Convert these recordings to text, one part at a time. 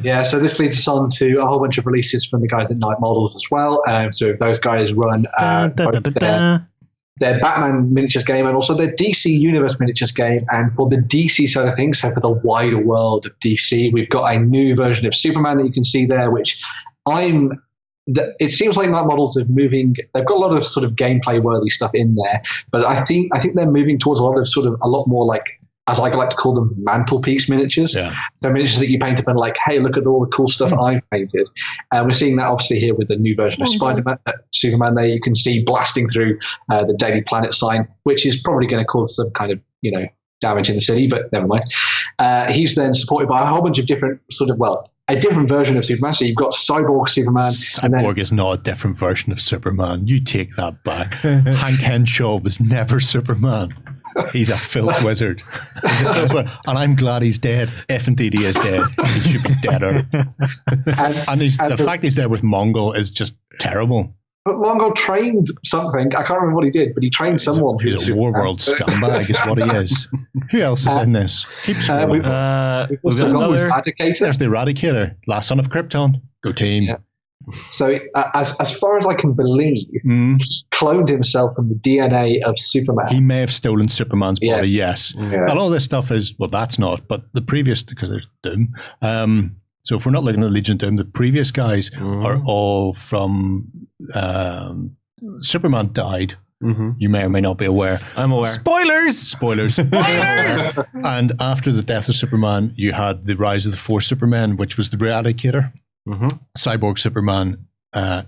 Yeah, so this leads us on to a whole bunch of releases from the guys at Night Models as well. So those guys run both their Batman miniatures game and also their DC Universe miniatures game. And for the DC side of things, so for the wider world of DC, we've got a new version of Superman that you can see there, which it seems like Night Models are moving. They've got a lot of sort of gameplay worthy stuff in there, but I think they're moving towards a lot more like, as I like to call them, mantelpiece miniatures. Yeah. So miniatures that you paint up and like, hey, look at all the cool stuff I've painted. And we're seeing that obviously here with the new version of Superman there. You can see blasting through the Daily Planet sign, which is probably going to cause some kind of, damage in the city, but never mind. He's then supported by a whole bunch of different a different version of Superman. So you've got Cyborg Superman. Cyborg is not a different version of Superman. You take that back. Hank Henshaw was never Superman. He's a filth wizard. And I'm glad he's dead. If indeed he is dead. He should be deader. And the fact he's there with Mongol is just terrible. But Mongol trained something. I can't remember what he did, but he trained someone. He's a Warworld scumbag is what he is. Who else is in this? Keep scrolling. We've also got Eradicator. There's the Eradicator. Last son of Krypton. Go team. Yeah. So as far as I can believe, he cloned himself from the DNA of Superman. He may have stolen Superman's body, yes. Yeah. And all this stuff is, that's not, but the previous, because there's Doom. So if we're not looking at Legion of Doom, the previous guys are all from Superman died. Mm-hmm. You may or may not be aware. I'm aware. Spoilers! And after the death of Superman, you had the rise of the four Supermen, which was the Eradicator. Mm-hmm. Cyborg Superman,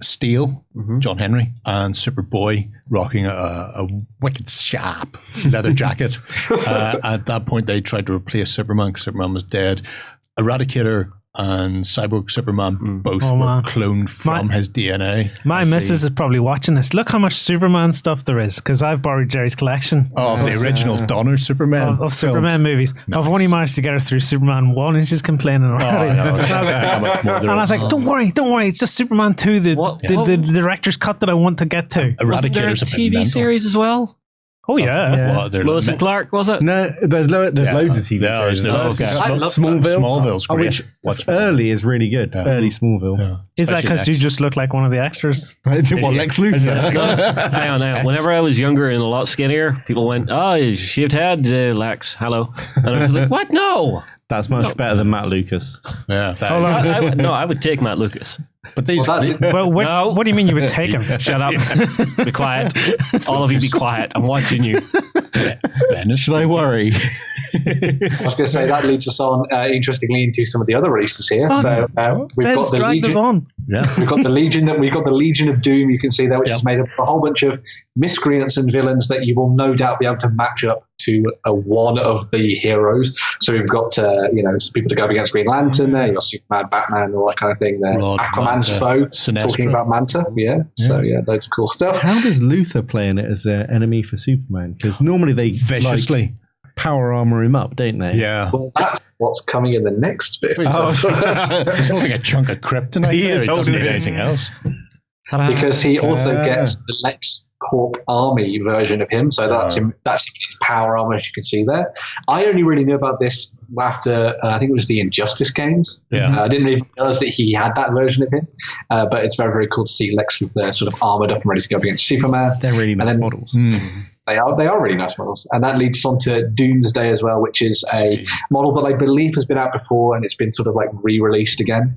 Steel, John Henry, and Superboy rocking a wicked sharp leather jacket. At that point, they tried to replace Superman because Superman was dead. Eradicator and Cyborg Superman both were cloned from his DNA. My missus is probably watching this. Look how much Superman stuff there is, because I've borrowed Jerry's collection. Of the original Donner Superman. Of Superman movies. Nice. I've only managed to get her through Superman 1 and she's complaining already. And I was like, don't worry, it's just Superman 2, the director's cut that I want to get to. Eradicator's a TV series as well? Oh, yeah. What? Lois and Clark, was it? No, there's loads of TV series. Smallville's great. Early is really good. Yeah. Early Smallville. Yeah. Is that because you just look like one of the extras? Lex Luthor? Hang on. Whenever I was younger and a lot skinnier, people went, shaved head, Lex, hello. And I was like, what? No! That's much better than Matt Lucas. Yeah. I would take Matt Lucas. But what do you mean you would take him? Shut up. Be quiet. All of you be quiet. I'm watching you. Should I worry? I was going to say that leads us on, interestingly, into some of the other releases here. We've got the Legion. Yeah. We've got the Legion of Doom. You can see there, which is made up of a whole bunch of miscreants and villains that you will no doubt be able to match up to one of the heroes. So we've got some people to go up against Green Lantern there. You've got Superman, Batman, all that kind of thing there. Aquaman's foe, Sinestro. Talking about Manta. Yeah. So loads of cool stuff. How does Luthor play in it as an enemy for Superman? Because normally they viciously power armor him up, don't they? Yeah. Well, that's what's coming in the next bit. He's holding a chunk of kryptonite. He doesn't need anything else. Because he also gets the LexCorp army version of him, so that's him. That's his power armor, as you can see there. I only really knew about this after I think it was the Injustice games. Yeah, I didn't really realize that he had that version of him, but it's very, very cool to see Lex Luthor sort of armored up and ready to go up against Superman. They're really nice models. They are really nice models. And that leads us on to Doomsday as well, which is a model that I believe has been out before and it's been sort of like re-released again.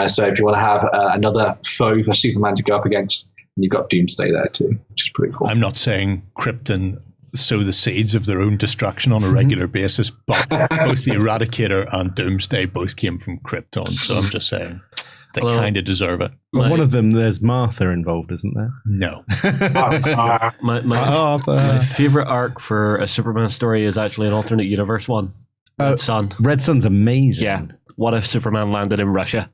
So if you want to have another foe for Superman to go up against, you've got Doomsday there too, which is pretty cool. I'm not saying Krypton sow the seeds of their own destruction on a regular basis, but both the Eradicator and Doomsday both came from Krypton. So I'm just saying they kind of deserve it. Well, one of them, there's Martha involved, isn't there? No. My favorite arc for a Superman story is actually an alternate universe one. Red Sun. Red Sun's amazing. Yeah. What if Superman landed in Russia?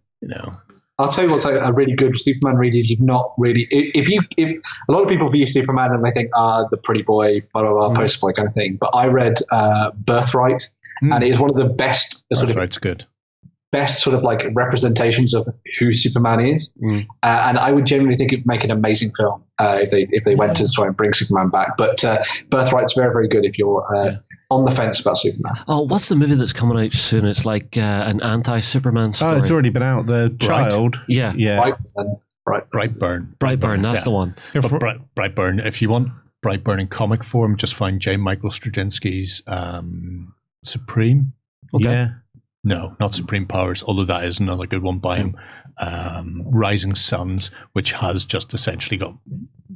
I'll tell you what's a really good Superman read. You've not really, if a lot of people view Superman and they think, the pretty boy, blah blah blah, poster boy kind of thing. But I read Birthright, and it is one of the best. Birthright's good. Best sort of like representations of who Superman is, and I would genuinely think it'd make an amazing film if they went to try and bring Superman back. But Birthright's very, very good if you're on the fence about Superman. Oh, what's the movie that's coming out soon? It's like an anti-Superman story. Oh, it's already been out. The Child. Yeah. Brightburn. That's the one. But Brightburn, if you want Brightburn in comic form, just find J. Michael Straczynski's Supreme. Okay. Yeah. No, not Supreme Powers, although that is another good one by him. Rising Suns, which has just essentially got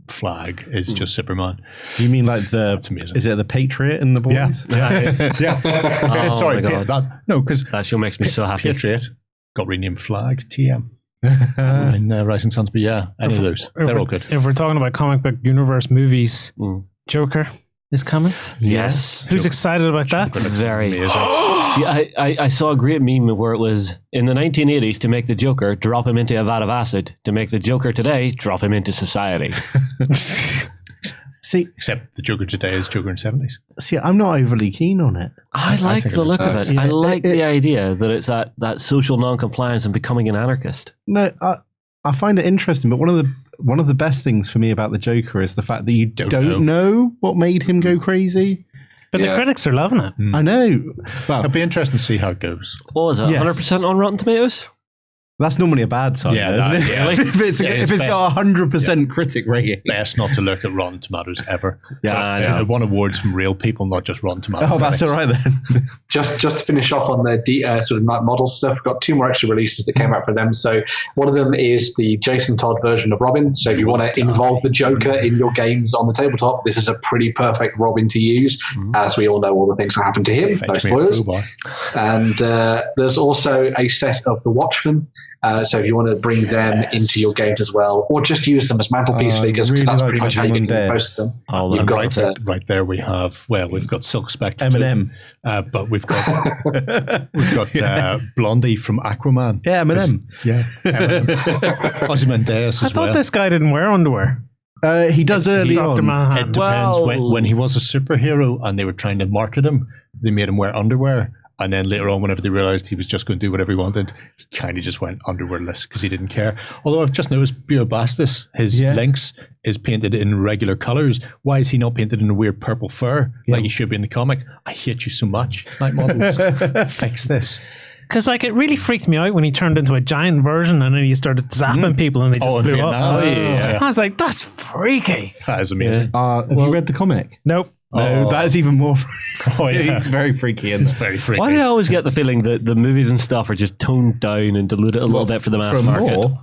Flag, is just Superman. You mean like That's amazing. Is it the Patriot and the Boys? Yeah. Oh, Sorry, my God. because That show makes me so happy. Patriot got renamed Flag, TM. In Rising Suns, but yeah, any of those, they're all good. If we're talking about comic book universe movies, Joker is coming. Yes. Who's excited about that? Very. Amazing. See, I saw a great meme where it was in the 1980s to make the Joker, drop him into a vat of acid. To make the Joker today, drop him into society. See, Except the Joker today is Joker in the 70s. see, I'm not overly keen on it. I like think the it look looks of it. nice. I Yeah, like the idea that it's that social non-compliance and becoming an anarchist. No, I find it interesting, but one of the best things for me about the Joker is the fact that you don't know what made him go crazy. But the critics are loving it. I know. Well, It'll be interesting to see how it goes. What was it? Yes. 100% on Rotten Tomatoes? that's normally a bad sign, Yeah, though, isn't that- it? yeah. if it's got 100% critic rating. Best not to look at Rotten Tomatoes ever. Yeah, I know. It won awards from real people, not just Rotten Tomatoes. Oh, that's all right then. Just to finish off on the sort of night model stuff, we've got 2 more extra releases that came out for them. So one of them is the Jason Todd version of Robin. So if you want to involve the Joker in your games on the tabletop, this is a pretty perfect Robin to use, as we all know all the things that happened to him. No Fetch me a spoilers. crowbar. And there's also a set of the Watchmen. So if you want to bring them into your games as well, or just use them as mantelpiece figures, because really that's like pretty much how you Digimon get Dead. most of them. Oh, You've And got right there we have, we've got Silk Spectre, Eminem. but we've got Blondie from Aquaman. Yeah, Eminem. Yeah, Eminem. Ozymandias I as thought well. this guy didn't wear underwear. He does early Dr. on. Manhattan. It depends. Well- When he was a superhero and they were trying to market him, they made him wear underwear. And then later on, whenever they realized he was just going to do whatever he wanted, he kind of just went underwearless because he didn't care. Although I've just noticed Buobastis, his Lynx is painted in regular colors. Why is he not painted in a weird purple fur like he should be in the comic? I hate you so much, Night Models. Fix this. Because like it really freaked me out when he turned into a giant version and then he started zapping people and they just in blew Vietnam. up. Oh, yeah. I was like, that's freaky. That is amazing. Have you read the comic? Nope. No, that is even more. Oh, yeah. He's very freaky in there. Very freaky. Why do I always get the feeling that the movies and stuff are just toned down and diluted a little bit for the mass market? More,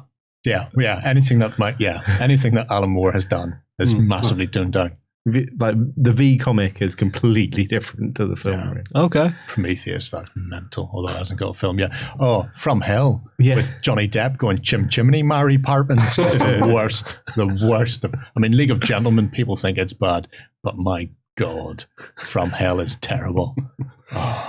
Anything that Alan Moore has done is massively toned down. like the V comic is completely different to the film. Yeah. Right? Okay. Prometheus, that's mental, although it hasn't got a film yet. Oh, From Hell Yeah. with Johnny Depp going chimney, Mary Parpins is the worst. The worst. I mean, League of Gentlemen, people think it's bad, but my God, From Hell is terrible. Oh.